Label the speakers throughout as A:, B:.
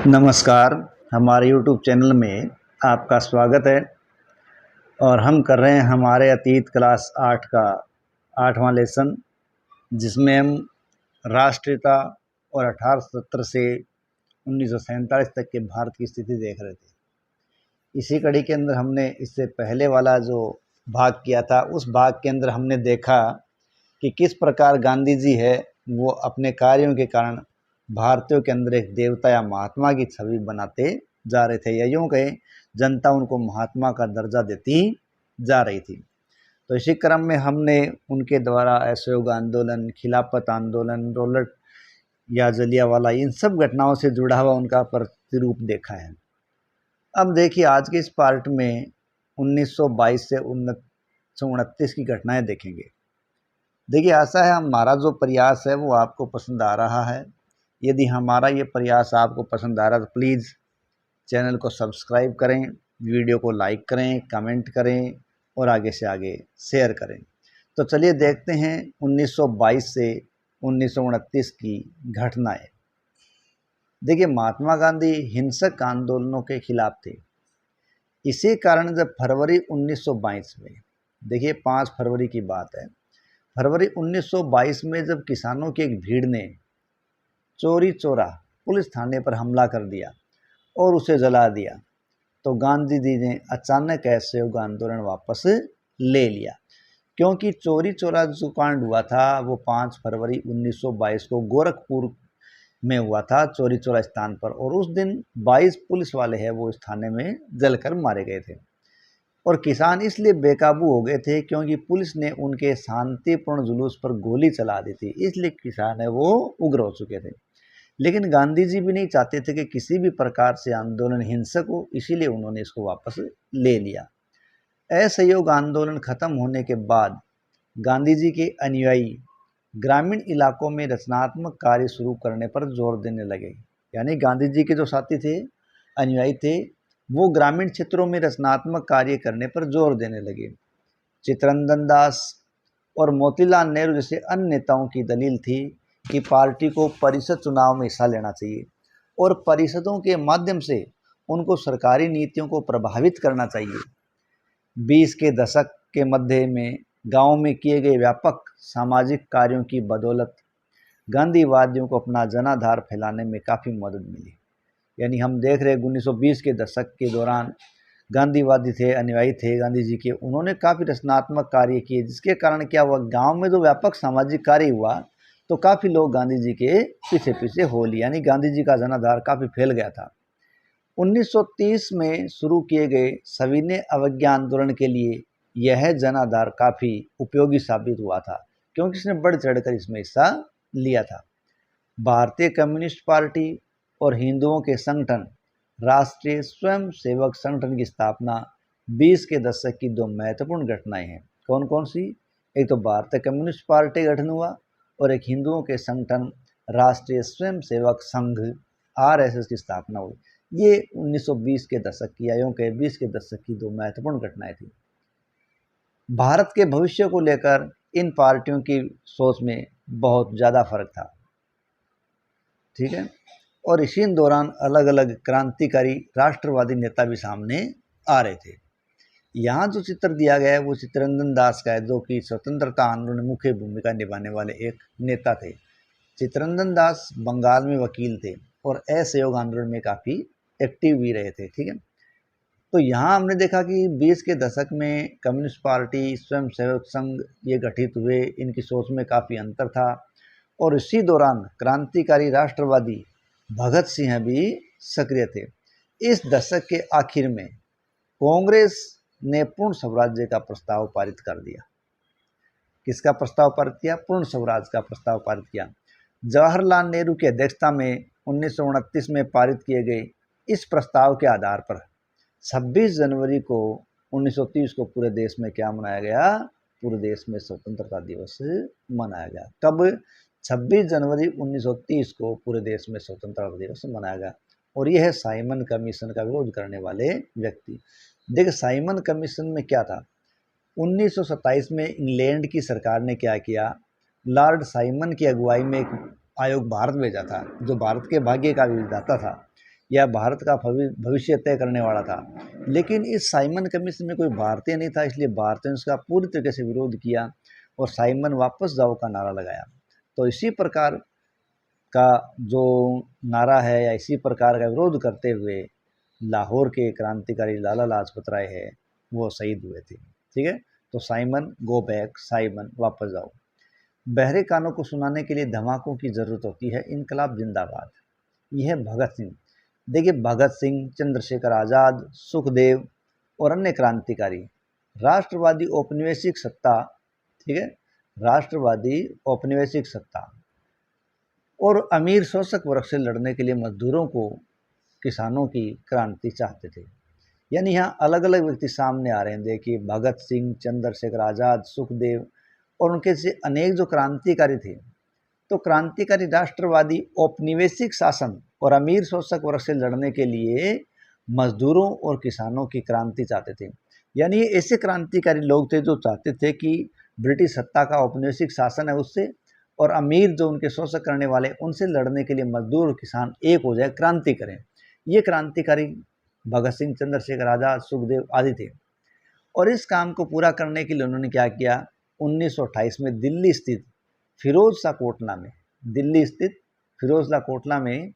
A: नमस्कार। हमारे YouTube channel में आपका स्वागत है और हम कर रहे हैं हमारे अतीत क्लास 8 का 8वां लेसन, जिसमें हम राष्ट्रीयता और 1870 से 1947 तक के भारत की स्थिति देख रहे थे। इसी कड़ी के अंदर हमने इससे पहले वाला जो भाग किया था, उस भाग के अंदर हमने देखा कि किस प्रकार गांधी जी है वो अपने कार्यों के कारण भारतीयों के अंदर एक देवता या महात्मा की छवि बनाते जा रहे थे, या यूँ कहें जनता उनको महात्मा का दर्जा देती जा रही थी। तो इसी क्रम में हमने उनके द्वारा असहयोग आंदोलन, खिलाफत आंदोलन, रोलट या जलियांवाला, इन सब घटनाओं से जुड़ा हुआ उनका प्रतिरूप देखा है। अब देखिए, आज के इस पार्ट में 1922 से 1929 की घटनाएं देखेंगे। देखिए, आशा है हमारा जो प्रयास है वो आपको पसंद आ रहा है। यदि हमारा ये प्रयास आपको पसंद आ रहा है तो प्लीज़ चैनल को सब्सक्राइब करें, वीडियो को लाइक करें, कमेंट करें और आगे से आगे शेयर करें। तो चलिए देखते हैं 1922 से 1929 की घटनाएं। देखिए, महात्मा गांधी हिंसक आंदोलनों के खिलाफ थे। इसी कारण जब फरवरी 1922 में, देखिए 5 फरवरी की बात है, फरवरी 1922 में जब किसानों की एक भीड़ ने चोरी चोरा पुलिस थाने पर हमला कर दिया और उसे जला दिया, तो गांधी जी ने अचानक असहयोग आंदोलन वापस ले लिया। क्योंकि चोरी चोरा जो कांड हुआ था वो 5 फरवरी 1922 को गोरखपुर में हुआ था, चोरी चोरा स्थान पर, और उस दिन 22 पुलिस वाले हैं वो इस थाने में जलकर मारे गए थे। और किसान इसलिए बेकाबू हो गए थे क्योंकि पुलिस ने उनके शांतिपूर्ण जुलूस पर गोली चला दी थी, इसलिए किसान है वो उग्र हो चुके थे। लेकिन गांधी जी भी नहीं चाहते थे कि किसी भी प्रकार से आंदोलन हिंसक हो, इसीलिए उन्होंने इसको वापस ले लिया। असहयोग आंदोलन खत्म होने के बाद गांधी जी के अनुयायी ग्रामीण इलाकों में रचनात्मक कार्य शुरू करने पर जोर देने लगे। यानी गांधी जी के जो साथी थे, अनुयायी थे, वो ग्रामीण क्षेत्रों में रचनात्मक कार्य करने पर जोर देने लगे। चित्तरंजन दास और मोतीलाल नेहरू जैसे अन्य नेताओं की दलील थी कि पार्टी को परिषद चुनाव में हिस्सा लेना चाहिए और परिषदों के माध्यम से उनको सरकारी नीतियों को प्रभावित करना चाहिए। 20 के दशक के मध्य में गांव में किए गए व्यापक सामाजिक कार्यों की बदौलत गांधीवादियों को अपना जनाधार फैलाने में काफ़ी मदद मिली। यानी हम देख रहे 1920 के दशक के दौरान गांधीवादी थे, अनुयायी थे गांधी जी के, उन्होंने काफ़ी रचनात्मक कार्य किए, जिसके कारण क्या हुआ, गांव में जो व्यापक सामाजिक कार्य हुआ तो काफ़ी लोग गांधी जी के पीछे पीछे हो लिए, यानी गांधी जी का जनाधार काफ़ी फैल गया था। 1930 में शुरू किए गए सविनय अवज्ञा आंदोलन के लिए यह जनाधार काफ़ी उपयोगी साबित हुआ था, क्योंकि इसने बढ़ चढ़कर इसमें हिस्सा लिया था। भारतीय कम्युनिस्ट पार्टी और हिंदुओं के संगठन राष्ट्रीय स्वयं सेवक संगठन की स्थापना 20 के दशक की 2 महत्वपूर्ण घटनाएं हैं। कौन कौन सी? एक तो भारतीय कम्युनिस्ट पार्टी गठन हुआ और एक हिंदुओं के संगठन राष्ट्रीय स्वयं सेवक संघ आरएसएस की स्थापना हुई। ये 1920 के दशक की, या यूं के 20 के दशक की 2 महत्वपूर्ण घटनाएं थी। भारत के भविष्य को लेकर इन पार्टियों की सोच में बहुत ज़्यादा फर्क था, ठीक है। और इसी दौरान अलग अलग क्रांतिकारी राष्ट्रवादी नेता भी सामने आ रहे थे। यहाँ जो चित्र दिया गया है वो चित्तरंजन दास का है, जो कि स्वतंत्रता आंदोलन में मुख्य भूमिका निभाने वाले एक नेता थे। चित्तरंजन दास बंगाल में वकील थे और असहयोग आंदोलन में काफ़ी एक्टिव भी रहे थे, ठीक है। तो यहाँ हमने देखा कि 20 के दशक में कम्युनिस्ट पार्टी, स्वयं सेवक संघ ये गठित हुए, इनकी सोच में काफ़ी अंतर था। और इसी दौरान क्रांतिकारी राष्ट्रवादी भगत सिंह भी सक्रिय थे। इस दशक के आखिर में कांग्रेस ने पूर्ण स्वराज्य का प्रस्ताव पारित कर दिया। किसका प्रस्ताव पारित किया? पूर्ण स्वराज का प्रस्ताव पारित किया। जवाहरलाल नेहरू की अध्यक्षता में 1929 में पारित किए गए इस प्रस्ताव के आधार पर 26 जनवरी को 1930 को पूरे देश में क्या मनाया गया? पूरे देश में स्वतंत्रता दिवस मनाया गया। कब? 26 जनवरी 1930 को पूरे देश में स्वतंत्रता दिवस मनाया गया। और यह है साइमन कमीशन का विरोध करने वाले व्यक्ति। देखिए, साइमन कमीशन में क्या था? 1927 में इंग्लैंड की सरकार ने क्या किया, लॉर्ड साइमन की अगुवाई में एक आयोग भारत भेजा था, जो भारत के भाग्य का विधाता था। या भारत का भविष्य तय करने वाला था। लेकिन इस साइमन कमीशन में कोई भारतीय नहीं था, इसलिए भारतीयों ने इसका पूरी तरीके से विरोध किया और साइमन वापस जाओ का नारा लगाया। तो इसी प्रकार का जो नारा है या इसी प्रकार का विरोध करते हुए लाहौर के क्रांतिकारी लाला लाजपत राय है वो शहीद हुए थे। ठीक है, तो साइमन गो बैक, साइमन वापस जाओ। बहरे कानों को सुनाने के लिए धमाकों की ज़रूरत होती है, इनकलाब जिंदाबाद। यह है भगत सिंह। देखिए, भगत सिंह, चंद्रशेखर आज़ाद, सुखदेव और अन्य क्रांतिकारी राष्ट्रवादी औपनिवेशिक सत्ता, ठीक है, राष्ट्रवादी औपनिवेशिक सत्ता और अमीर शोषक वर्ग से लड़ने के लिए मजदूरों को, किसानों की क्रांति चाहते थे। यानी यहाँ अलग अलग व्यक्ति सामने आ रहे हैं। देखिए, भगत सिंह, चंद्रशेखर आज़ाद, सुखदेव और उनके से अनेक जो क्रांतिकारी थे। तो क्रांतिकारी राष्ट्रवादी औपनिवेशिक शासन और अमीर शोषक वर्ग से लड़ने के लिए मजदूरों और किसानों की क्रांति चाहते थे। यानी ये ऐसे क्रांतिकारी लोग थे जो चाहते थे कि ब्रिटिश सत्ता का औपनिवेशिक शासन है उससे, और अमीर जो उनके शोषण करने वाले उनसे लड़ने के लिए मजदूर और किसान एक हो जाए, क्रांति करें। ये क्रांतिकारी भगत सिंह, चंद्रशेखर आज़ाद, सुखदेव आदि थे। और इस काम को पूरा करने के लिए उन्होंने क्या किया, 1928 में दिल्ली स्थित फिरोज शाह कोटला में, दिल्ली स्थित फिरोज शाह कोटला में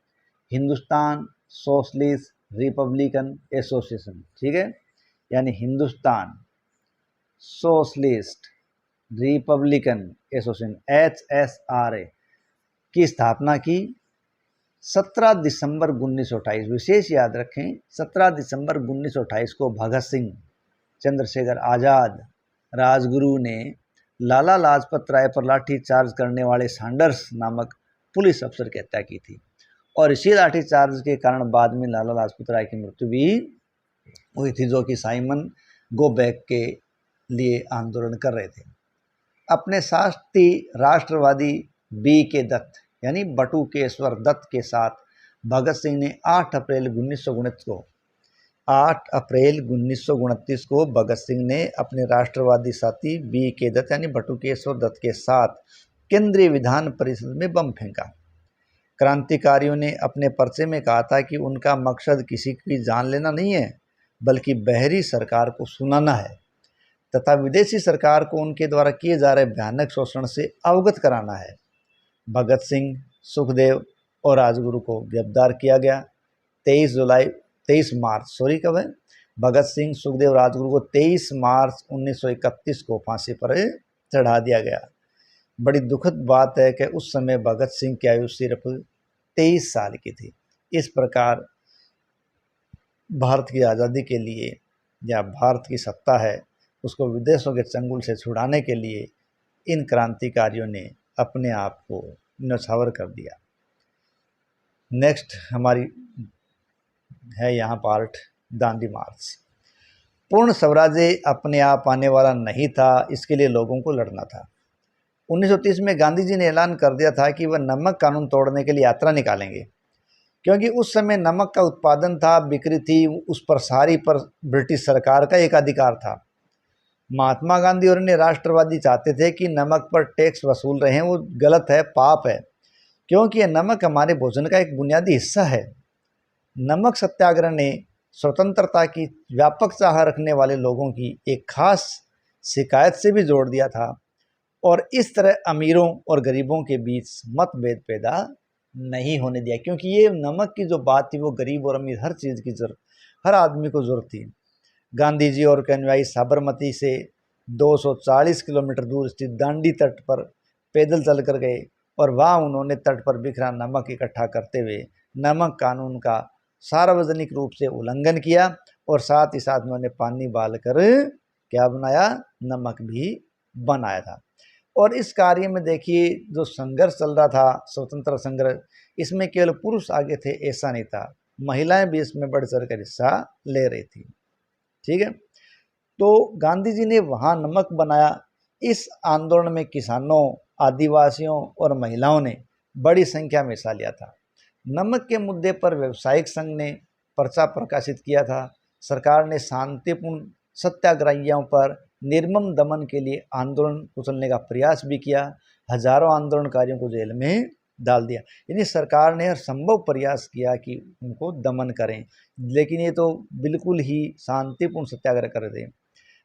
A: हिंदुस्तान सोशलिस्ट रिपब्लिकन एसोसिएशन, ठीक है, यानी Hindustan socialist Republican association HSRA की स्थापना की 17 दिसंबर 1928। विशेष याद रखें, 17 दिसंबर 1928 को भगत सिंह, चंद्रशेखर आज़ाद, राजगुरु ने लाला लाजपत राय पर लाठीचार्ज करने वाले सैंडर्स नामक पुलिस अफसर की हत्या की थी। और इसी लाठीचार्ज के कारण बाद में लाला लाजपत राय की मृत्यु भी हुई थी, जो कि साइमन गो बैक के लिए आंदोलन कर रहे थे। अपने साथी राष्ट्रवादी BK दत्त यानी बटुकेश्वर दत्त के साथ भगत सिंह ने 8 अप्रैल 1929 को भगत सिंह ने अपने राष्ट्रवादी साथी BK दत्त यानी बटुकेश्वर दत्त के साथ केंद्रीय विधान परिषद में बम फेंका। क्रांतिकारियों ने अपने पर्चे में कहा था कि उनका मकसद किसी की जान लेना नहीं है, बल्कि बहरी सरकार को सुनाना है तथा विदेशी सरकार को उनके द्वारा किए जा रहे भयानक शोषण से अवगत कराना है। भगत सिंह, सुखदेव और राजगुरु को गिरफ्तार किया गया। 23 मार्च कब है, भगत सिंह, सुखदेव, राजगुरु को 23 मार्च 1931 को फांसी पर चढ़ा दिया गया। बड़ी दुखद बात है कि उस समय भगत सिंह की आयु सिर्फ 23 साल की थी। इस प्रकार भारत की आज़ादी के लिए, या भारत की सत्ता है उसको विदेशों के चंगुल से छुड़ाने के लिए इन क्रांतिकारियों ने अपने आप को न्यौछावर कर दिया। नेक्स्ट हमारी है यहाँ पार्ट दांडी मार्च। पूर्ण स्वराज्य अपने आप आने वाला नहीं था, इसके लिए लोगों को लड़ना था। 1930 में गांधी जी ने ऐलान कर दिया था कि वह नमक कानून तोड़ने के लिए यात्रा निकालेंगे, क्योंकि उस समय नमक का उत्पादन था, बिक्री थी, उस पर सारी पर ब्रिटिश सरकार का एक अधिकार था। महात्मा गांधी और अन्य राष्ट्रवादी चाहते थे कि नमक पर टैक्स वसूल रहे हैं वो गलत है, पाप है, क्योंकि यह नमक हमारे भोजन का एक बुनियादी हिस्सा है। नमक सत्याग्रह ने स्वतंत्रता की व्यापक चाह रखने वाले लोगों की एक खास शिकायत से भी जोड़ दिया था और इस तरह अमीरों और गरीबों के बीच मतभेद पैदा नहीं होने दिया, क्योंकि ये नमक की जो बात थी वो गरीब और अमीर हर चीज़ की जरूरत, हर आदमी को ज़रूरत थी। गांधी जी और के अनुयायी साबरमती से 240 किलोमीटर दूर स्थित दांडी तट पर पैदल चल कर गए और वहाँ उन्होंने तट पर बिखरा नमक इकट्ठा करते हुए नमक कानून का सार्वजनिक रूप से उल्लंघन किया और साथ ही साथ उन्होंने पानी बाल कर क्या बनाया, नमक भी बनाया था। और इस कार्य में देखिए जो संघर्ष चल रहा था, स्वतंत्र संघर्ष, इसमें केवल पुरुष आगे थे ऐसा नहीं था, महिलाएं भी इसमें बढ़ चढ़ कर हिस्सा ले रही थी। ठीक है, तो गांधी जी ने वहाँ नमक बनाया। इस आंदोलन में किसानों, आदिवासियों और महिलाओं ने बड़ी संख्या में हिस्सा लिया था। नमक के मुद्दे पर व्यावसायिक संघ ने पर्चा प्रकाशित किया था। सरकार ने शांतिपूर्ण सत्याग्रहियों पर निर्मम दमन के लिए आंदोलन कुचलने का प्रयास भी किया। हजारों आंदोलनकारियों को जेल में डाल दिया। यानी सरकार ने हर संभव प्रयास किया कि उनको दमन करें, लेकिन ये तो बिल्कुल ही शांतिपूर्ण सत्याग्रह कर रहे थे।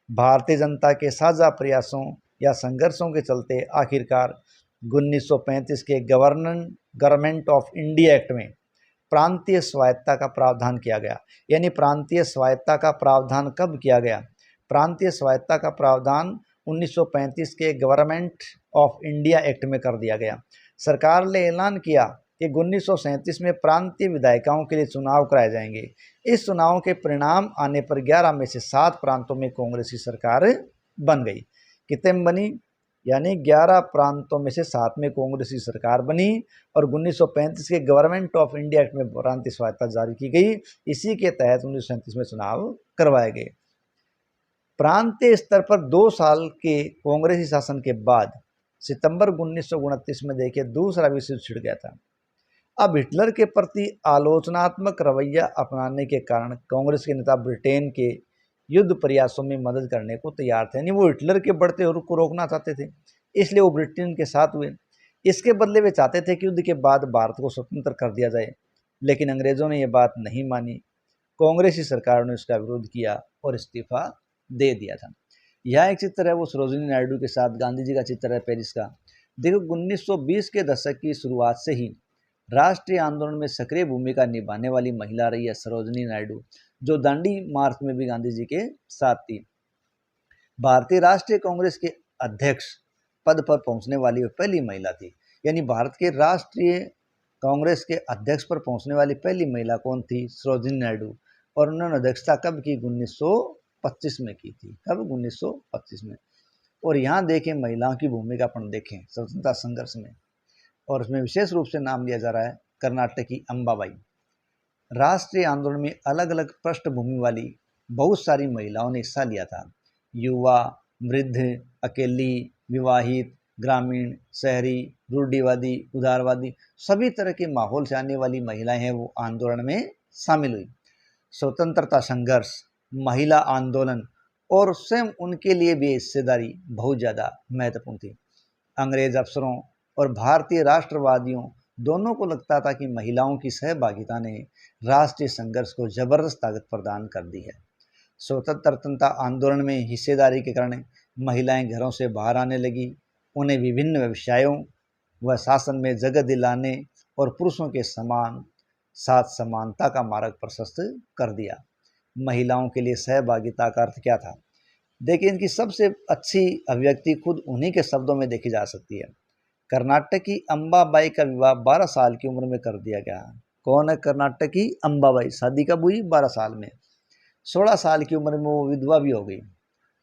A: भारतीय जनता के साझा प्रयासों या संघर्षों के चलते आखिरकार 1935 के गवर्नमेंट ऑफ इंडिया एक्ट में प्रांतीय स्वायत्ता का प्रावधान किया गया। यानी प्रांतीय स्वायत्ता का प्रावधान कब किया गया? प्रांतीय स्वायत्ता का प्रावधान 1935 के गवर्नमेंट ऑफ इंडिया एक्ट में कर दिया गया। सरकार ने ऐलान किया कि 1937 में प्रांतीय विधायिकाओं के लिए चुनाव कराए जाएंगे। इस चुनाव के परिणाम आने पर 11 में से 7 प्रांतों में कांग्रेसी सरकार बन गई। कितने में बनी? यानी 11 प्रांतों में से 7 में कांग्रेसी सरकार बनी और 1935 के गवर्नमेंट ऑफ इंडिया एक्ट में प्रांतीय स्वायत्ता जारी की गई। इसी के तहत 1937 में चुनाव करवाए गए। प्रांतीय स्तर पर 2 साल के कांग्रेसी शासन के बाद सितंबर 1929 में देखिए दूसरा विश्व युद्ध छिड़ गया था। अब हिटलर के प्रति आलोचनात्मक रवैया अपनाने के कारण कांग्रेस के नेता ब्रिटेन के युद्ध प्रयासों में मदद करने को तैयार थे। यानी वो हिटलर के बढ़ते रुख को रोकना चाहते थे, इसलिए वो ब्रिटेन के साथ हुए। इसके बदले वे चाहते थे कि युद्ध के बाद भारत को स्वतंत्र कर दिया जाए, लेकिन अंग्रेजों ने यह बात नहीं मानी। कांग्रेसी सरकार ने उसका विरोध किया और इस्तीफा दे दिया था। यह एक चित्र है वो सरोजिनी नायडू के साथ गांधी जी का चित्र है पेरिस का। देखो 1920 के दशक की शुरुआत से ही राष्ट्रीय आंदोलन में सक्रिय भूमिका निभाने वाली महिला रही है सरोजिनी नायडू, जो दांडी मार्च में भी गांधी जी के साथ थी। भारतीय राष्ट्रीय कांग्रेस के अध्यक्ष पद पर पहुंचने वाली वह पहली महिला थी। यानी भारत के राष्ट्रीय कांग्रेस के अध्यक्ष पर पहुंचने वाली पहली महिला कौन थी? सरोजिनी नायडू। और उन्होंने अध्यक्षता कब की? 1925 में की थी। कब? 1925 में। और यहाँ देखें महिलाओं की भूमिका अपन देखें स्वतंत्रता संघर्ष में, और उसमें विशेष रूप से नाम लिया जा रहा है कर्नाटक की अंबाबाई। राष्ट्रीय आंदोलन में अलग अलग पृष्ठभूमि वाली बहुत सारी महिलाओं ने हिस्सा लिया था। युवा, वृद्ध, अकेली, विवाहित, ग्रामीण, शहरी, रूढ़िवादी, उदारवादी, सभी तरह के माहौल से आने वाली महिलाएं हैं वो आंदोलन में शामिल हुई। स्वतंत्रता संघर्ष, महिला आंदोलन और स्वयं उनके लिए भी हिस्सेदारी बहुत ज़्यादा महत्वपूर्ण थी। अंग्रेज अफसरों और भारतीय राष्ट्रवादियों दोनों को लगता था कि महिलाओं की सहभागिता ने राष्ट्रीय संघर्ष को जबरदस्त ताकत प्रदान कर दी है। स्वतंत्रता आंदोलन में हिस्सेदारी के कारण महिलाएं घरों से बाहर आने लगी, उन्हें विभिन्न व्यवसायों व शासन में जगह दिलाने और पुरुषों के साथ समानता का मार्ग प्रशस्त कर दिया। महिलाओं के लिए सहभागिता का अर्थ क्या था? देखिए, इनकी सबसे अच्छी अभिव्यक्ति खुद उन्हीं के शब्दों में देखी जा सकती है। कर्नाटक की अंबाबाई का विवाह 12 साल की उम्र में कर दिया गया। कौन है कर्नाटक की अंबाबाई? शादी कब हुई? 12 साल में। 16 साल की उम्र में वो विधवा भी हो गई।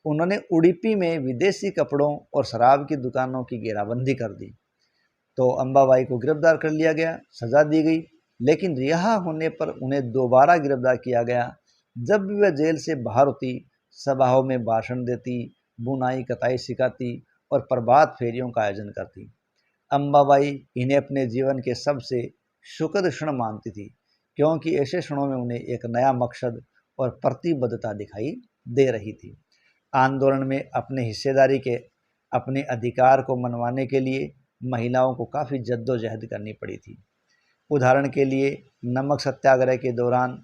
A: उन्होंने उडुपी में विदेशी कपड़ों और शराब की दुकानों की घेराबंदी कर दी, तो अंबाबाई को गिरफ्तार कर लिया गया, सजा दी गई, लेकिन रिहा होने पर उन्हें दोबारा गिरफ्तार किया गया। जब भी वह जेल से बाहर होती, सभाओं में भाषण देती, बुनाई कताई सिखाती और प्रभात फेरियों का आयोजन करती। अंबाबाई इन्हें अपने जीवन के सबसे सुखद क्षण मानती थी, क्योंकि ऐसे क्षणों में उन्हें एक नया मकसद और प्रतिबद्धता दिखाई दे रही थी। आंदोलन में अपने हिस्सेदारी के अपने अधिकार को मनवाने के लिए महिलाओं को काफ़ी जद्दोजहद करनी पड़ी थी। उदाहरण के लिए नमक सत्याग्रह के दौरान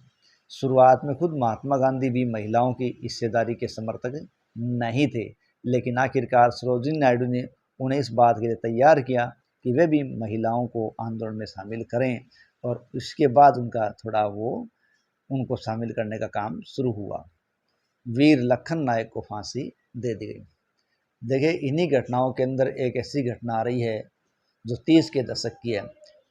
A: शुरुआत में खुद महात्मा गांधी भी महिलाओं की हिस्सेदारी के समर्थक नहीं थे, लेकिन आखिरकार सरोजिनी नायडू ने उन्हें इस बात के लिए तैयार किया कि वे भी महिलाओं को आंदोलन में शामिल करें, और उसके बाद उनको शामिल करने का काम शुरू हुआ। वीर लखन नायक को फांसी दे दी गई। देखिए, इन्हीं घटनाओं के अंदर एक ऐसी घटना आ रही है जो 30 के दशक की है।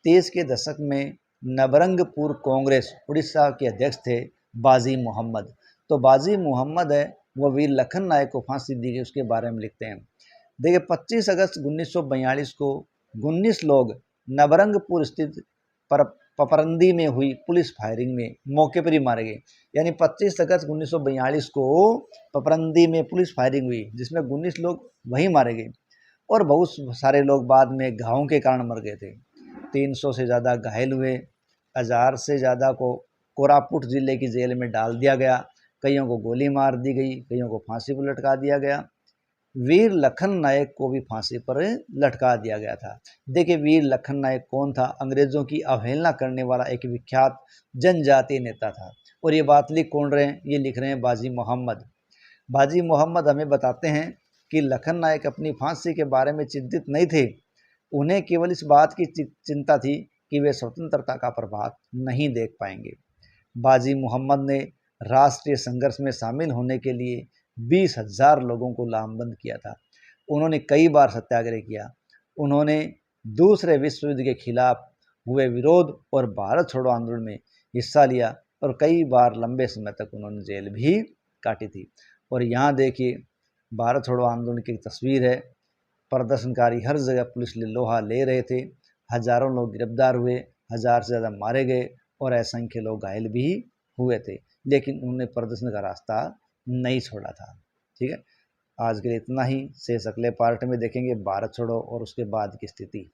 A: 30 के दशक में नवरंगपुर कांग्रेस उड़ीसा के अध्यक्ष थे बाजी मोहम्मद। तो बाजी मोहम्मद है वो वीर लखन नायक को फांसी दी गई, उसके बारे में लिखते हैं। देखिए, 25 अगस्त 1942 को 19 लोग नवरंगपुर स्थित पपरंदी में हुई पुलिस फायरिंग में मौके पर ही मारे गए। यानी 25 अगस्त 1942 को पपरंदी में पुलिस फायरिंग हुई, जिसमें 19 लोग वहीं मारे गए और बहुत सारे लोग बाद में घावों के कारण मर गए थे। 300 से ज़्यादा घायल हुए। 1000 से ज़्यादा को कोरापुट ज़िले की जेल में डाल दिया गया। कईयों को गोली मार दी गई, कईयों को फांसी पर लटका दिया गया। वीर लखन नायक को भी फांसी पर लटका दिया गया था। देखिए वीर लखन नायक कौन था? अंग्रेज़ों की अवहेलना करने वाला एक विख्यात जनजातीय नेता था। और ये बात लिख कौन रहे हैं? ये लिख रहे हैं बाजी मोहम्मद। बाजी मोहम्मद हमें बताते हैं कि लखन नायक अपनी फांसी के बारे में चिंतित नहीं थे। उन्हें केवल इस बात की चिंता थी कि वे स्वतंत्रता का प्रभात नहीं देख पाएंगे। बाजी मोहम्मद ने राष्ट्रीय संघर्ष में शामिल होने के लिए 20,000 लोगों को लामबंद किया था। उन्होंने कई बार सत्याग्रह किया। उन्होंने दूसरे विश्व युद्ध के खिलाफ हुए विरोध और भारत छोड़ो आंदोलन में हिस्सा लिया और कई बार लंबे समय तक उन्होंने जेल भी काटी थी। और यहाँ देखिए भारत छोड़ो आंदोलन की तस्वीर है। प्रदर्शनकारी हर जगह पुलिस लोहा ले रहे थे। हजारों लोग गिरफ्तार हुए, 1000 से ज़्यादा मारे गए और असंख्य लोग घायल भी हुए थे, लेकिन उन्होंने प्रदर्शन का रास्ता नहीं छोड़ा था। ठीक है, आज के लिए इतना ही। शेष अगले पार्ट में देखेंगे भारत छोड़ो और उसके बाद की स्थिति।